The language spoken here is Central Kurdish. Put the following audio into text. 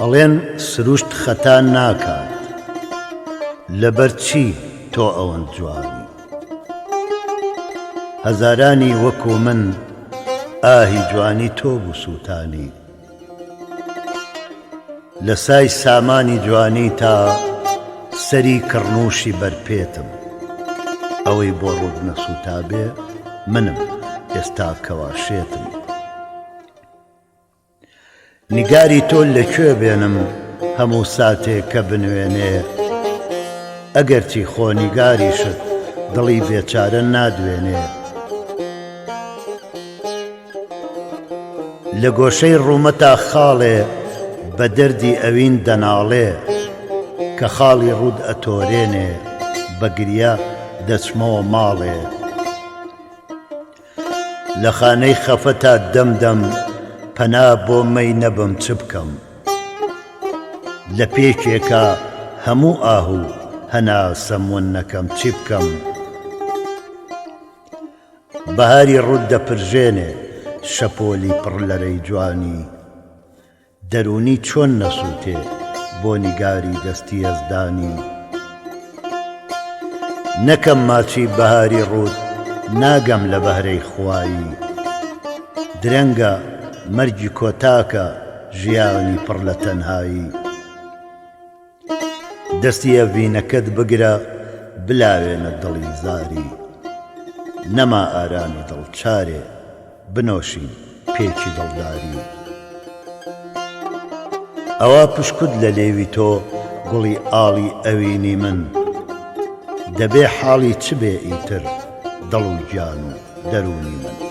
ئەڵێن سروشت خەتا ناکات لەبەر چی تۆ ئەوەند جوانی هەزارانی وەکو من ئاهی جوانی تۆ بوو سووتانی لە سای سامانی جوانی تا سەری کڕنووشی بەرپێتم ئەوەی بۆ ڕوود نەسووتا بێ منم ئێستا کەواشێتم نیگاری تۆ لەکوێ بێنم هەموو ساتێک کە بنوێنێ ئەگەرچی خۆ نیگاریشت دڵی بێچارە نادوێنێ لە گۆشەی ڕوومەتا خاڵێ بە دەردی ئەوین دەناڵێ کە خاڵی ڕوود ئەتۆرێنێ بە گریە دەچمەوە ماڵێ لە خانەی خەفەتا دەمدەم پەنا بۆ مەی نەبم چ بکەم لە پێکێکە هەموو ئاهوو هەنا سەمون نەکەم چی بکەم بەهاری ڕوود دەپرژێنێ شەپۆلی پڕ لەرەی جوانی دەرونی چۆن نەسووتێ بۆ نیگاری دەستی ئەزدانی نەکەم ماچی بەهاری ڕوود ناگەم لە بەهرەی خوایی درەنگە مەرگی کۆتاکە ژیانی پڕ لە تەنهایی دەستی ئەڤینەکەت بگرە بلاوێنە دڵی زاری نەما ئارامی دڵ چارێ بنۆشین پێکی دڵداری ئەوە پشکود لە لێوی تۆ گوڵی ئاڵی ئەوینی من دەبێ حاڵی چ بێ ئیتر دڵ و گیان و دەرونی من